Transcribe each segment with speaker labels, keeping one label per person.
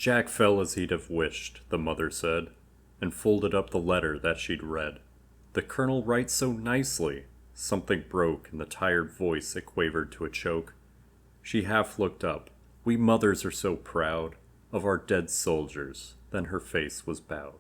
Speaker 1: Jack fell as he'd have wished, the mother said, and folded up the letter that she'd read. The colonel writes so nicely. Something broke in the tired voice it quavered to a choke. She half looked up. We mothers are so proud of our dead soldiers. Then her face was bowed.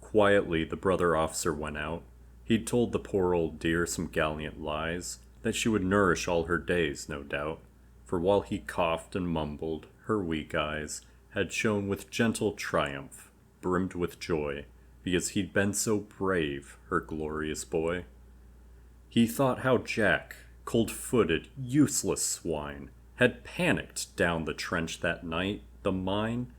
Speaker 1: Quietly the brother officer went out. He'd told the poor old dear some gallant lies, that she would nourish all her days, no doubt. For while he coughed and mumbled, her weak eyes had shone with gentle triumph, brimmed with joy, because he'd been so brave, her glorious boy. He thought how Jack, cold-footed, useless swine, had panicked down the trench that night, the mine,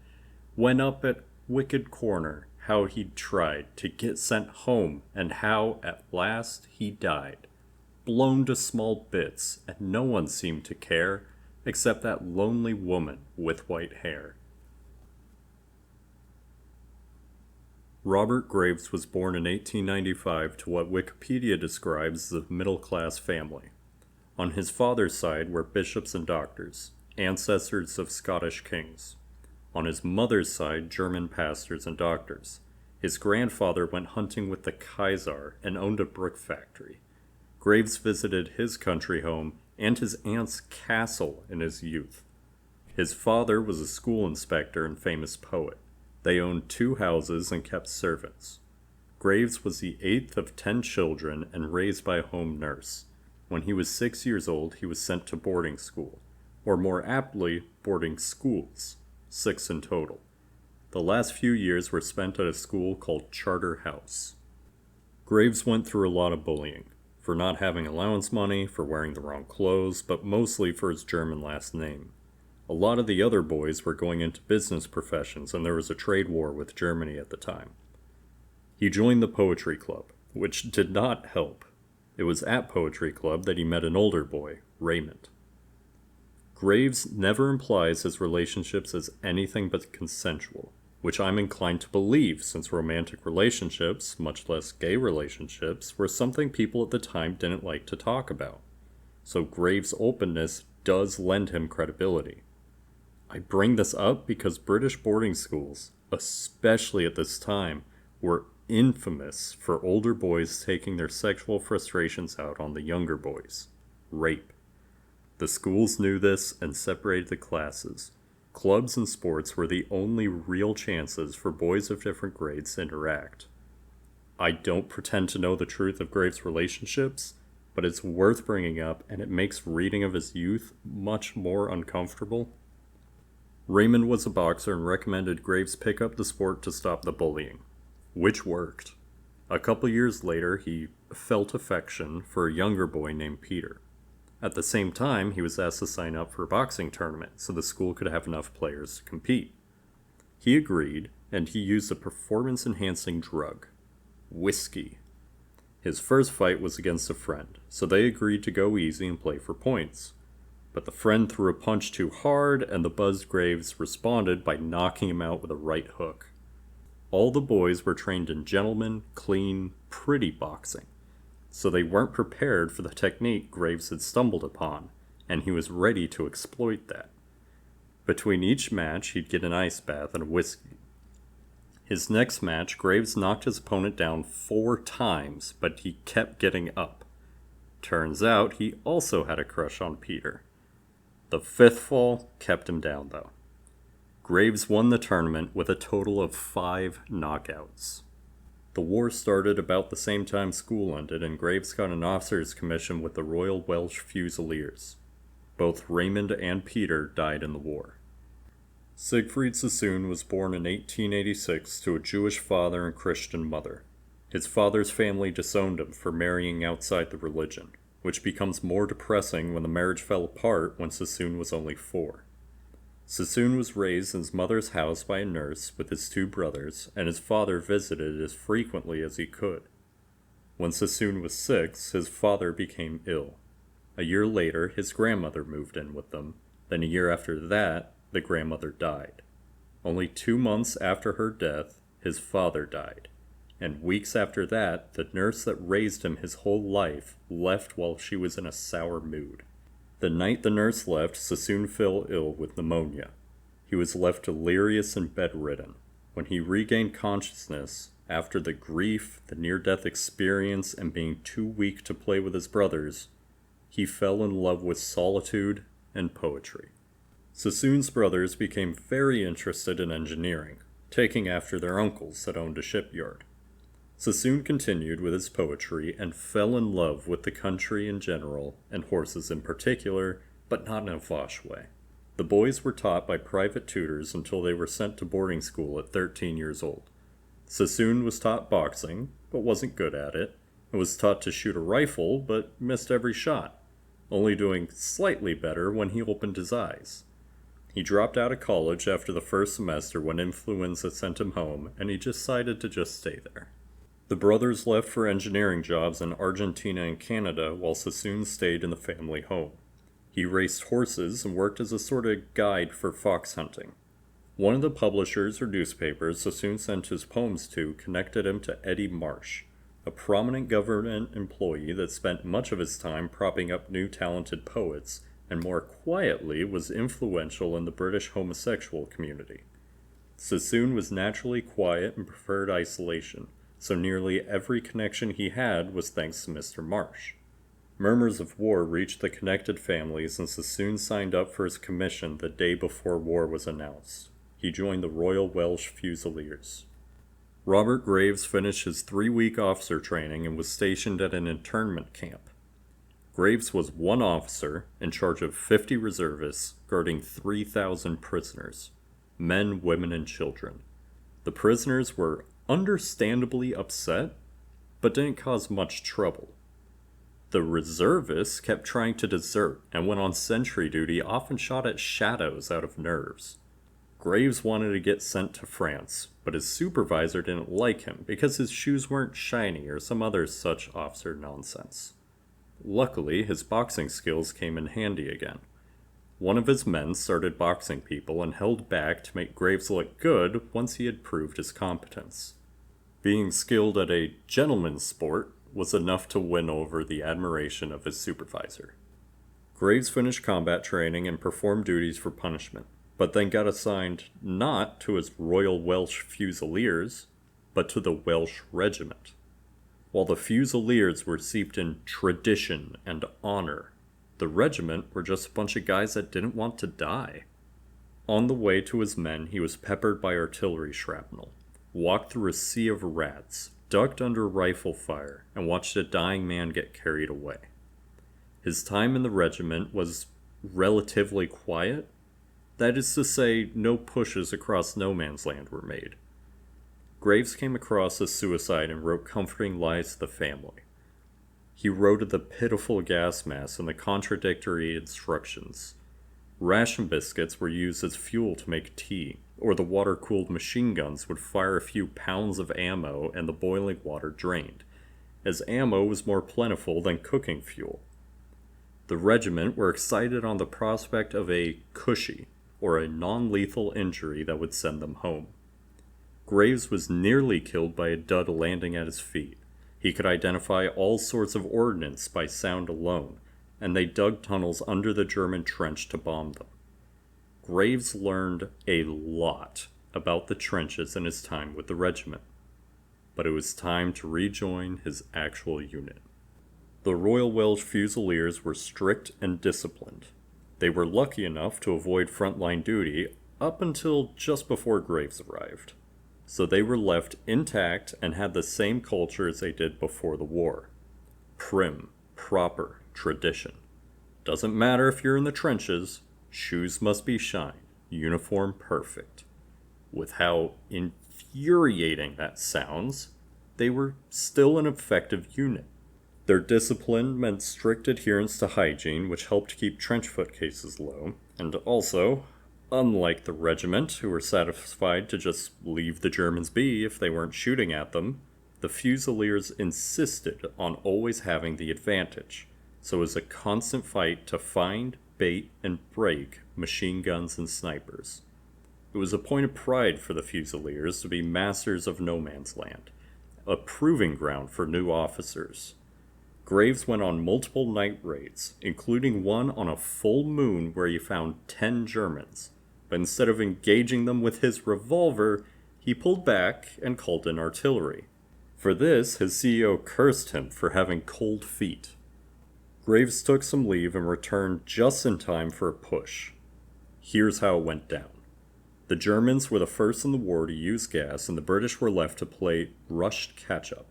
Speaker 1: went up at Wicked Corner, how he'd tried to get sent home, and how, at last, he died, blown to small bits, and no one seemed to care, except that lonely woman with white hair. Robert Graves was born in 1895 to what Wikipedia describes as a middle-class family. On his father's side were bishops and doctors, ancestors of Scottish kings. On his mother's side, German pastors and doctors. His grandfather went hunting with the Kaiser and owned a brick factory. Graves visited his country home and his aunt's castle in his youth. His father was a school inspector and famous poet. They owned 2 houses and kept servants. Graves was the 8th of 10 children and raised by a home nurse. When he was 6 years old, he was sent to boarding school, or more aptly, boarding schools, 6 in total. The last few years were spent at a school called Charter House. Graves went through a lot of bullying, for not having allowance money, for wearing the wrong clothes, but mostly for his German last name. A lot of the other boys were going into business professions, and there was a trade war with Germany at the time. He joined the poetry club, which did not help. It was at poetry club that he met an older boy, Raymond. Graves never implies his relationships as anything but consensual, which I'm inclined to believe since romantic relationships, much less gay relationships, were something people at the time didn't like to talk about. So Graves' openness does lend him credibility. I bring this up because British boarding schools, especially at this time, were infamous for older boys taking their sexual frustrations out on the younger boys. Rape. The schools knew this and separated the classes. Clubs and sports were the only real chances for boys of different grades to interact. I don't pretend to know the truth of Graves' relationships, but it's worth bringing up, and it makes reading of his youth much more uncomfortable. Raymond was a boxer and recommended Graves pick up the sport to stop the bullying, which worked. A couple years later, he felt affection for a younger boy named Peter. At the same time, he was asked to sign up for a boxing tournament so the school could have enough players to compete. He agreed, and he used a performance-enhancing drug, whiskey. His first fight was against a friend, so they agreed to go easy and play for points. But the friend threw a punch too hard, and the buzzed Graves responded by knocking him out with a right hook. All the boys were trained in gentleman, clean, pretty boxing, so they weren't prepared for the technique Graves had stumbled upon, and he was ready to exploit that. Between each match, he'd get an ice bath and a whiskey. His next match, Graves knocked his opponent down 4 times, but he kept getting up. Turns out he also had a crush on Peter. The 5th fall kept him down, though. Graves won the tournament with a total of 5 knockouts. The war started about the same time school ended, and Graves got an officer's commission with the Royal Welsh Fusiliers. Both Raymond and Peter died in the war. Siegfried Sassoon was born in 1886 to a Jewish father and Christian mother. His father's family disowned him for marrying outside the religion, which becomes more depressing when the marriage fell apart when Sassoon was only 4. Sassoon was raised in his mother's house by a nurse with his 2 brothers, and his father visited as frequently as he could. When Sassoon was 6, his father became ill. A year later, his grandmother moved in with them. Then a year after that, the grandmother died. Only 2 months after her death, his father died. And weeks after that, the nurse that raised him his whole life left while she was in a sour mood. The night the nurse left, Sassoon fell ill with pneumonia. He was left delirious and bedridden. When he regained consciousness, after the grief, the near-death experience, and being too weak to play with his brothers, he fell in love with solitude and poetry. Sassoon's brothers became very interested in engineering, taking after their uncles that owned a shipyard. Sassoon continued with his poetry and fell in love with the country in general, and horses in particular, but not in a posh way. The boys were taught by private tutors until they were sent to boarding school at 13 years old. Sassoon was taught boxing, but wasn't good at it, and was taught to shoot a rifle, but missed every shot, only doing slightly better when he opened his eyes. He dropped out of college after the first semester when influenza sent him home, and he decided to just stay there. The brothers left for engineering jobs in Argentina and Canada while Sassoon stayed in the family home. He raced horses and worked as a sort of guide for fox hunting. One of the publishers or newspapers Sassoon sent his poems to connected him to Eddie Marsh, a prominent government employee that spent much of his time propping up new talented poets and more quietly was influential in the British homosexual community. Sassoon was naturally quiet and preferred isolation, so nearly every connection he had was thanks to Mr. Marsh. Murmurs of war reached the connected families, and Sassoon signed up for his commission the day before war was announced. He joined the Royal Welsh Fusiliers. Robert Graves finished his 3-week officer training and was stationed at an internment camp. Graves was one officer in charge of 50 reservists guarding 3,000 prisoners, men, women, and children. The prisoners were understandably upset, but didn't cause much trouble. The reservists kept trying to desert and went on sentry duty, often shot at shadows out of nerves. Graves wanted to get sent to France, but his supervisor didn't like him because his shoes weren't shiny or some other such officer nonsense. Luckily, his boxing skills came in handy again. One of his men started boxing people and held back to make Graves look good once he had proved his competence. Being skilled at a gentleman's sport was enough to win over the admiration of his supervisor. Graves finished combat training and performed duties for punishment, but then got assigned not to his Royal Welsh Fusiliers, but to the Welsh Regiment. While the Fusiliers were steeped in tradition and honor, the regiment were just a bunch of guys that didn't want to die. On the way to his men, he was peppered by artillery shrapnel, walked through a sea of rats, ducked under rifle fire, and watched a dying man get carried away. His time in the regiment was relatively quiet. That is to say, no pushes across no man's land were made. Graves came across a suicide and wrote comforting lines to the family. He wrote of the pitiful gas mask and the contradictory instructions. Ration biscuits were used as fuel to make tea, or the water-cooled machine guns would fire a few pounds of ammo and the boiling water drained, as ammo was more plentiful than cooking fuel. The regiment were excited on the prospect of a cushy, or a non-lethal injury that would send them home. Graves was nearly killed by a dud landing at his feet. He could identify all sorts of ordnance by sound alone, and they dug tunnels under the German trench to bomb them. Graves learned a lot about the trenches in his time with the regiment, but it was time to rejoin his actual unit. The Royal Welsh Fusiliers were strict and disciplined. They were lucky enough to avoid frontline duty up until just before Graves arrived. So they were left intact and had the same culture as they did before the war. Prim, proper, tradition. Doesn't matter if you're in the trenches, shoes must be shined, uniform perfect. With how infuriating that sounds, they were still an effective unit. Their discipline meant strict adherence to hygiene, which helped keep trench foot cases low, and also, unlike the regiment, who were satisfied to just leave the Germans be if they weren't shooting at them, the Fusiliers insisted on always having the advantage, so it was a constant fight to find, bait, and break machine guns and snipers. It was a point of pride for the Fusiliers to be masters of no man's land, a proving ground for new officers. Graves went on multiple night raids, including one on a full moon where he found 10 Germans, but instead of engaging them with his revolver, he pulled back and called in artillery. For this, his CEO cursed him for having cold feet. Graves took some leave and returned just in time for a push. Here's how it went down. The Germans were the first in the war to use gas, and the British were left to play rushed catch-up.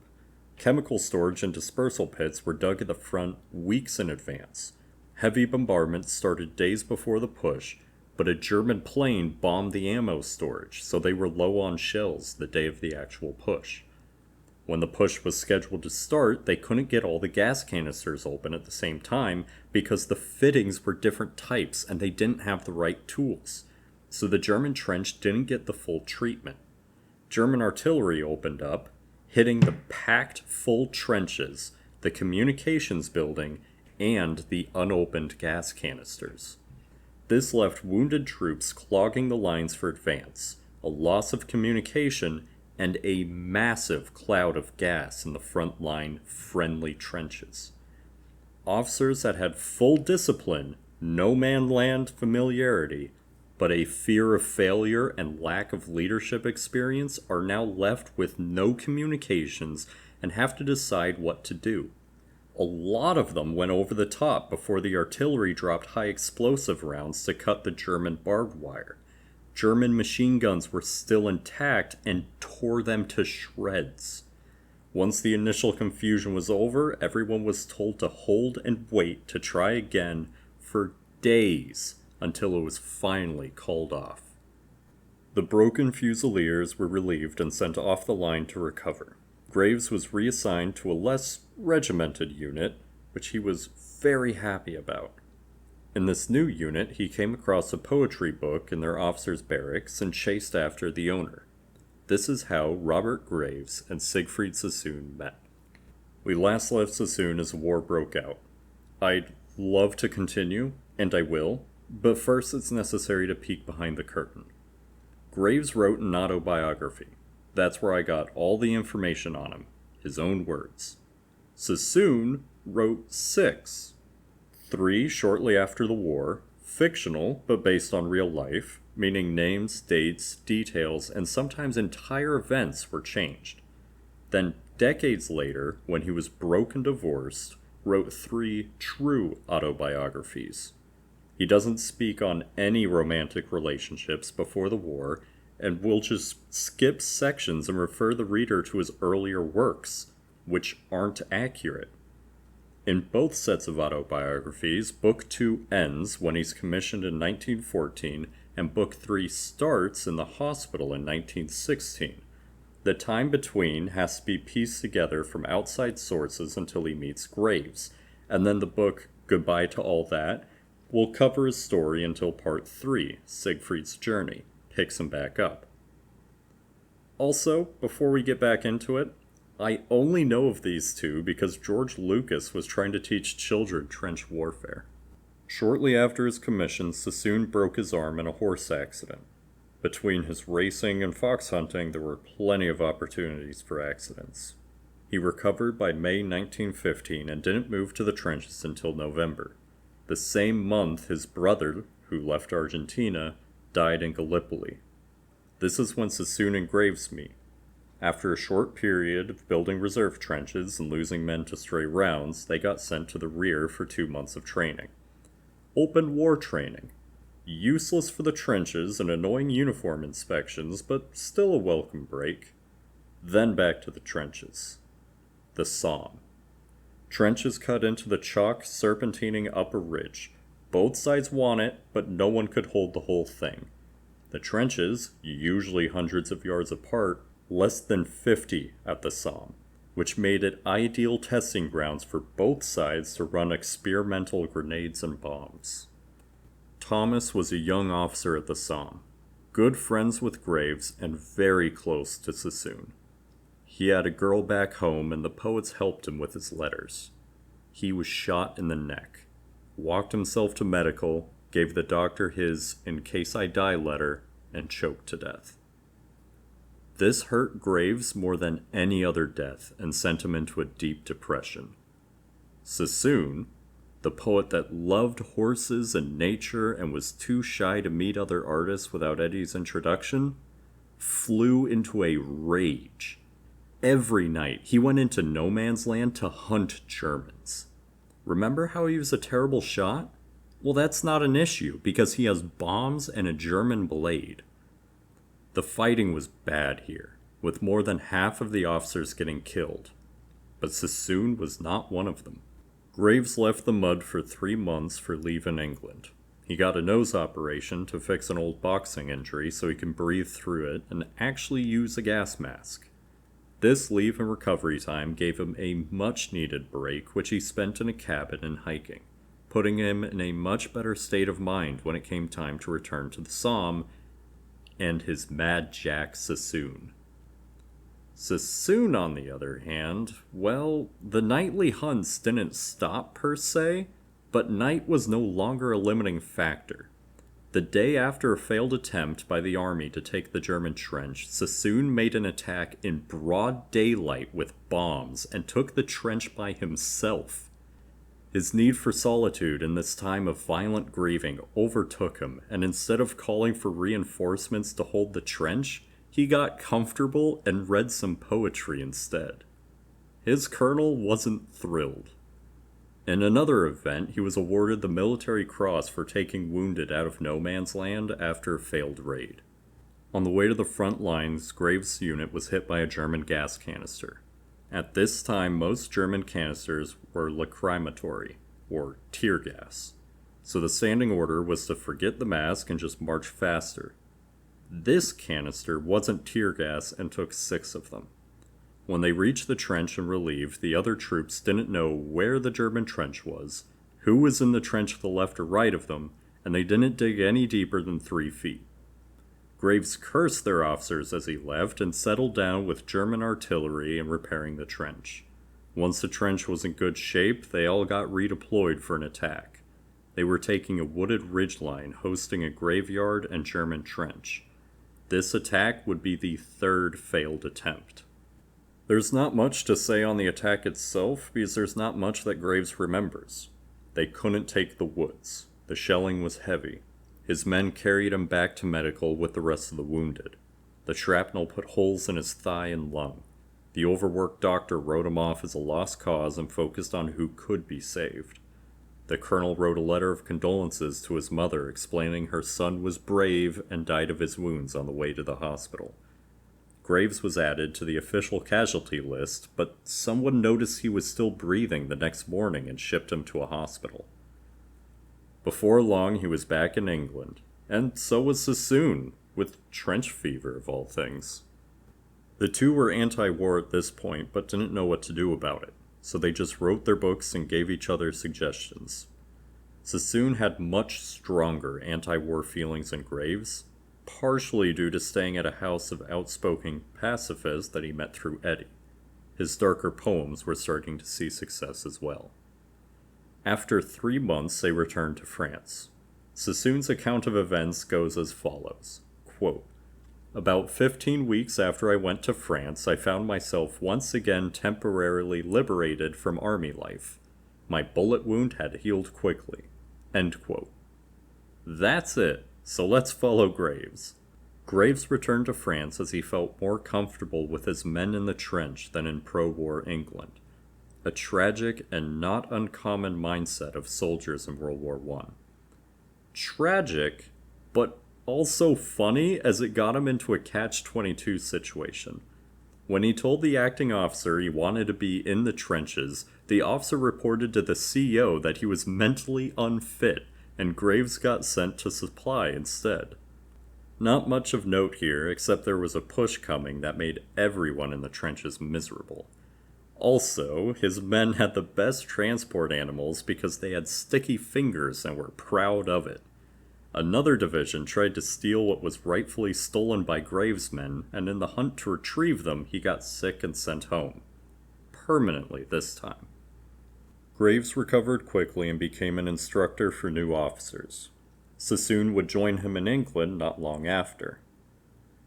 Speaker 1: Chemical storage and dispersal pits were dug at the front weeks in advance. Heavy bombardment started days before the push, but a German plane bombed the ammo storage, so they were low on shells the day of the actual push. When the push was scheduled to start, they couldn't get all the gas canisters open at the same time because the fittings were different types and they didn't have the right tools. So the German trench didn't get the full treatment. German artillery opened up, hitting the packed full trenches, the communications building, and the unopened gas canisters. This left wounded troops clogging the lines for advance, a loss of communication, and a massive cloud of gas in the front line friendly trenches. Officers that had full discipline, no man land familiarity, but a fear of failure and lack of leadership experience are now left with no communications and have to decide what to do. A lot of them went over the top before the artillery dropped high explosive rounds to cut the German barbed wire. German machine guns were still intact and tore them to shreds. Once the initial confusion was over, everyone was told to hold and wait to try again for days until it was finally called off. The broken fusiliers were relieved and sent off the line to recover. Graves was reassigned to a less regimented unit, which he was very happy about. In this new unit, he came across a poetry book in their officers' barracks and chased after the owner. This is how Robert Graves and Siegfried Sassoon met. We last left Sassoon as the war broke out. I'd love to continue, and I will, but first it's necessary to peek behind the curtain. Graves wrote an autobiography. That's where I got all the information on him, his own words. Sassoon wrote 6. 3 shortly after the war, fictional but based on real life, meaning names, dates, details, and sometimes entire events were changed. Then decades later, when he was broke and divorced, wrote 3 true autobiographies. He doesn't speak on any romantic relationships before the war, and will just skip sections and refer the reader to his earlier works, which aren't accurate. In both sets of autobiographies, Book 2 ends when he's commissioned in 1914, and Book 3 starts in the hospital in 1916. The time between has to be pieced together from outside sources until he meets Graves, and then the book Goodbye to All That will cover his story until Part 3, Siegfried's Journey, picks him back up. Also, before we get back into it, I only know of these two because George Lucas was trying to teach children trench warfare. Shortly after his commission, Sassoon broke his arm in a horse accident. Between his racing and fox hunting, there were plenty of opportunities for accidents. He recovered by May 1915 and didn't move to the trenches until November. The same month, his brother, who left Argentina, died in Gallipoli. This is when Sassoon and Graves meet. After a short period of building reserve trenches and losing men to stray rounds, they got sent to the rear for 2 months of training. Open war training. Useless for the trenches and annoying uniform inspections, but still a welcome break. Then back to the trenches. The Somme. Trenches cut into the chalk serpentining up a ridge. Both sides want it, but no one could hold the whole thing. The trenches, usually hundreds of yards apart, less than 50 at the Somme, which made it ideal testing grounds for both sides to run experimental grenades and bombs. Thomas was a young officer at the Somme, good friends with Graves and very close to Sassoon. He had a girl back home and the poets helped him with his letters. He was shot in the neck, walked himself to medical, gave the doctor his "in case I die" letter, and choked to death. This hurt Graves more than any other death and sent him into a deep depression. Sassoon, the poet that loved horses and nature and was too shy to meet other artists without Eddie's introduction, flew into a rage. Every night, he went into no man's land to hunt Germans. Remember how he was a terrible shot? Well, that's not an issue, because he has bombs and a German blade. The fighting was bad here, with more than half of the officers getting killed. But Sassoon was not one of them. Graves left the mud for 3 months for leave in England. He got a nose operation to fix an old boxing injury so he can breathe through it and actually use a gas mask. This leave and recovery time gave him a much-needed break, which he spent in a cabin and hiking, putting him in a much better state of mind when it came time to return to the Somme and his Mad Jack Sassoon. Sassoon, on the other hand, well, the nightly hunts didn't stop per se, but night was no longer a limiting factor. The day after a failed attempt by the army to take the German trench, Sassoon made an attack in broad daylight with bombs and took the trench by himself. His need for solitude in this time of violent grieving overtook him, and instead of calling for reinforcements to hold the trench, he got comfortable and read some poetry instead. His colonel wasn't thrilled. In another event, he was awarded the Military Cross for taking wounded out of no man's land after a failed raid. On the way to the front lines, Graves' unit was hit by a German gas canister. At this time, most German canisters were lacrimatory, or tear gas, so the standing order was to forget the mask and just march faster. This canister wasn't tear gas and took 6 of them. When they reached the trench and relieved, the other troops didn't know where the German trench was, who was in the trench to the left or right of them, and they didn't dig any deeper than 3 feet. Graves cursed their officers as he left and settled down with German artillery and repairing the trench. Once the trench was in good shape, they all got redeployed for an attack. They were taking a wooded ridgeline hosting a graveyard and German trench. This attack would be the 3rd failed attempt. There's not much to say on the attack itself because there's not much that Graves remembers. They couldn't take the woods. The shelling was heavy. His men carried him back to medical with the rest of the wounded. The shrapnel put holes in his thigh and lung. The overworked doctor wrote him off as a lost cause and focused on who could be saved. The colonel wrote a letter of condolences to his mother explaining her son was brave and died of his wounds on the way to the hospital. Graves was added to the official casualty list, but someone noticed he was still breathing the next morning and shipped him to a hospital. Before long, he was back in England, and so was Sassoon, with trench fever of all things. The two were anti-war at this point, but didn't know what to do about it, so they just wrote their books and gave each other suggestions. Sassoon had much stronger anti-war feelings than Graves, partially due to staying at a house of outspoken pacifists that he met through Eddie. His darker poems were starting to see success as well. After 3 months, they returned to France. Sassoon's account of events goes as follows, quote, "About 15 weeks after I went to France, I found myself once again temporarily liberated from army life. My bullet wound had healed quickly." End quote. That's it. So let's follow Graves. Graves returned to France as he felt more comfortable with his men in the trench than in pro-war England. A tragic and not uncommon mindset of soldiers in World War I. Tragic, but also funny as it got him into a catch-22 situation. When he told the acting officer he wanted to be in the trenches, the officer reported to the CO that he was mentally unfit, and Graves got sent to supply instead. Not much of note here, except there was a push coming that made everyone in the trenches miserable. Also, his men had the best transport animals because they had sticky fingers and were proud of it. Another division tried to steal what was rightfully stolen by Graves' men, and in the hunt to retrieve them, he got sick and sent home. Permanently this time. Graves recovered quickly and became an instructor for new officers. Sassoon would join him in England not long after.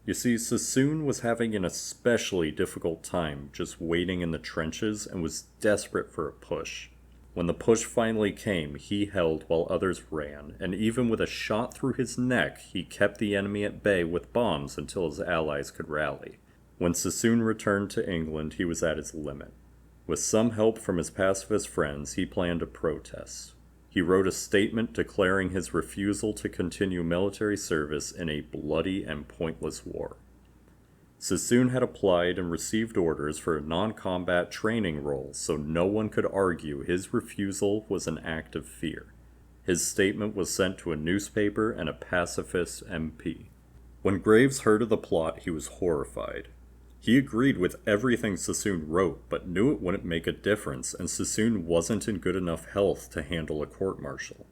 Speaker 1: You see, Sassoon was having an especially difficult time just waiting in the trenches and was desperate for a push. When the push finally came, he held while others ran, and even with a shot through his neck, he kept the enemy at bay with bombs until his allies could rally. When Sassoon returned to England, he was at his limit. With some help from his pacifist friends, he planned a protest. He wrote a statement declaring his refusal to continue military service in a bloody and pointless war. Sassoon had applied and received orders for a non-combat training role, so no one could argue his refusal was an act of fear. His statement was sent to a newspaper and a pacifist MP. When Graves heard of the plot, he was horrified. He agreed with everything Sassoon wrote, but knew it wouldn't make a difference, and Sassoon wasn't in good enough health to handle a court-martial.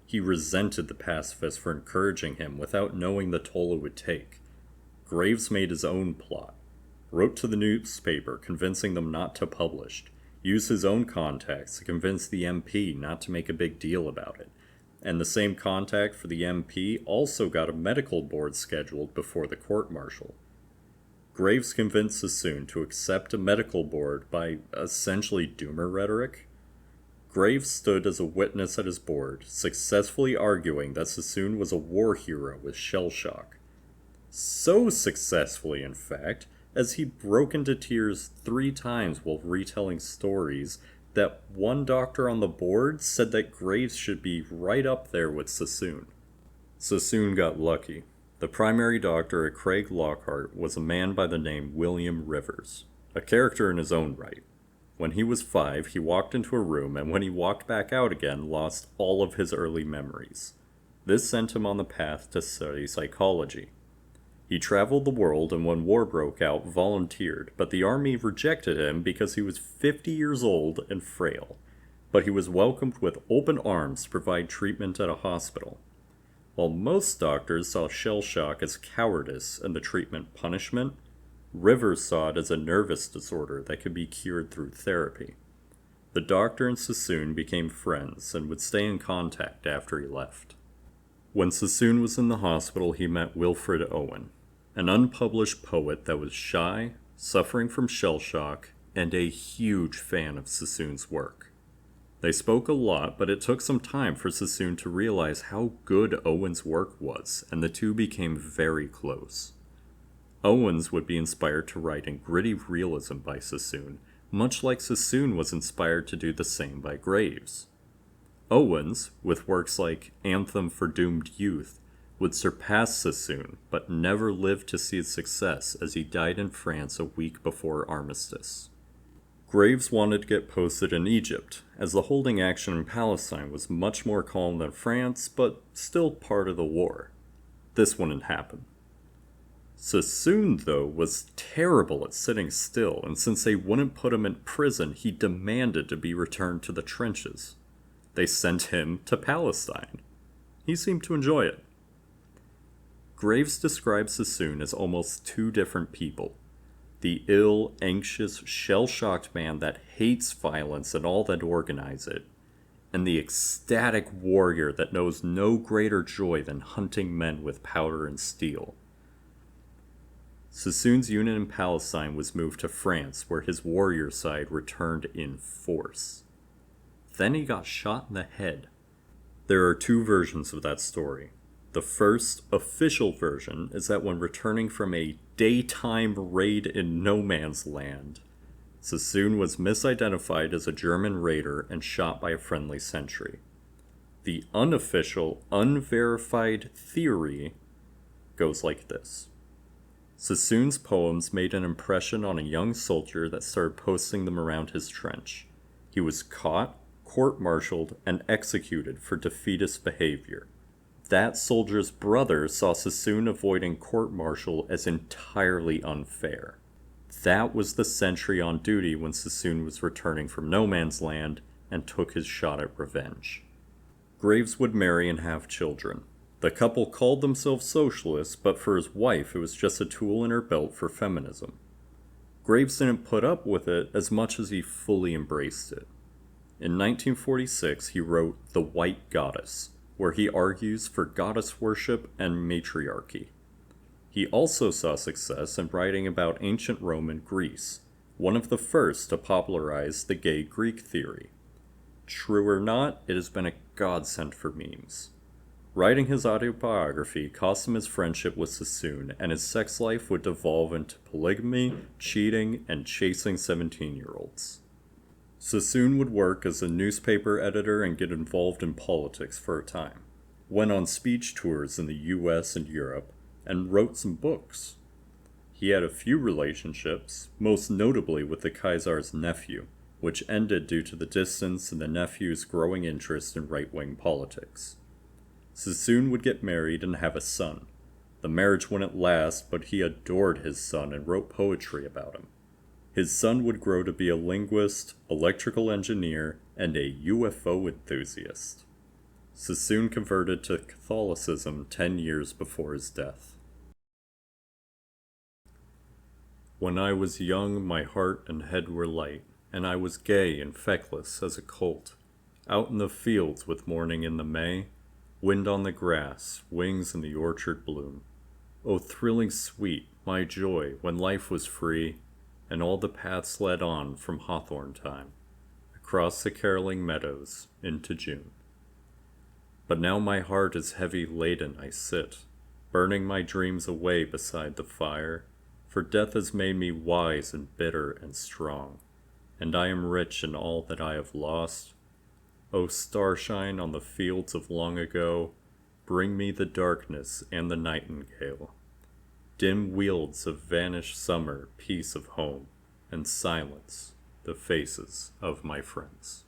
Speaker 1: He resented the pacifists for encouraging him without knowing the toll it would take. Graves made his own plot, wrote to the newspaper convincing them not to publish, used his own contacts to convince the MP not to make a big deal about it, and the same contact for the MP also got a medical board scheduled before the court-martial. Graves convinced Sassoon to accept a medical board by essentially doomer rhetoric. Graves stood as a witness at his board, successfully arguing that Sassoon was a war hero with shell shock. So successfully, in fact, as he broke into tears 3 times while retelling stories that one doctor on the board said that Graves should be right up there with Sassoon. Sassoon got lucky. The primary doctor at Craig Lockhart was a man by the name William Rivers, a character in his own right. When he was 5, he walked into a room, and when he walked back out again, lost all of his early memories. This sent him on the path to study psychology. He traveled the world, and when war broke out, volunteered, but the army rejected him because he was 50 years old and frail. But he was welcomed with open arms to provide treatment at a hospital. While most doctors saw shell shock as cowardice and the treatment punishment, Rivers saw it as a nervous disorder that could be cured through therapy. The doctor and Sassoon became friends and would stay in contact after he left. When Sassoon was in the hospital, he met Wilfred Owen, an unpublished poet that was shy, suffering from shell shock, and a huge fan of Sassoon's work. They spoke a lot, but it took some time for Sassoon to realize how good Owen's work was, and the two became very close. Owens would be inspired to write in gritty realism by Sassoon, much like Sassoon was inspired to do the same by Graves. Owens, with works like Anthem for Doomed Youth, would surpass Sassoon, but never lived to see its success as he died in France a week before Armistice. Graves wanted to get posted in Egypt, as the holding action in Palestine was much more calm than France, but still part of the war. This wouldn't happen. Sassoon, though, was terrible at sitting still, and since they wouldn't put him in prison, he demanded to be returned to the trenches. They sent him to Palestine. He seemed to enjoy it. Graves describes Sassoon as almost 2 different people. The ill, anxious, shell-shocked man that hates violence and all that organize it, and the ecstatic warrior that knows no greater joy than hunting men with powder and steel. Sassoon's unit in Palestine was moved to France, where his warrior side returned in force. Then he got shot in the head. There are 2 versions of that story. The first, official version is that when returning from a daytime raid in no man's land, Sassoon was misidentified as a German raider and shot by a friendly sentry. The unofficial, unverified theory goes like this. Sassoon's poems made an impression on a young soldier that started posting them around his trench. He was caught, court-martialed, and executed for defeatist behavior. That soldier's brother saw Sassoon avoiding court-martial as entirely unfair. That was the sentry on duty when Sassoon was returning from no man's land and took his shot at revenge. Graves would marry and have children. The couple called themselves socialists, but for his wife it was just a tool in her belt for feminism. Graves didn't put up with it as much as he fully embraced it. In 1946 he wrote The White Goddess, where he argues for goddess worship and matriarchy. He also saw success in writing about ancient Rome and Greece, one of the first to popularize the gay Greek theory. True or not, it has been a godsend for memes. Writing his autobiography cost him his friendship with Sassoon, and his sex life would devolve into polygamy, cheating, and chasing 17-year-olds. Sassoon would work as a newspaper editor and get involved in politics for a time. Went on speech tours in the US and Europe, and wrote some books. He had a few relationships, most notably with the Kaiser's nephew, which ended due to the distance and the nephew's growing interest in right-wing politics. Sassoon would get married and have a son. The marriage wouldn't last, but he adored his son and wrote poetry about him. His son would grow to be a linguist, electrical engineer, and a UFO enthusiast. Sassoon converted to Catholicism 10 years before his death. When I was young, my heart and head were light, and I was gay and feckless as a colt. Out in the fields with morning in the May, wind on the grass, wings in the orchard bloom. Oh, thrilling sweet, my joy, when life was free, and all the paths led on from hawthorn time, across the caroling meadows, into June. But now my heart is heavy laden, I sit, burning my dreams away beside the fire, for death has made me wise and bitter and strong, and I am rich in all that I have lost. O starshine on the fields of long ago, bring me the darkness and the nightingale, dim wealds of vanished summer, peace of home, and silence, the faces of my friends.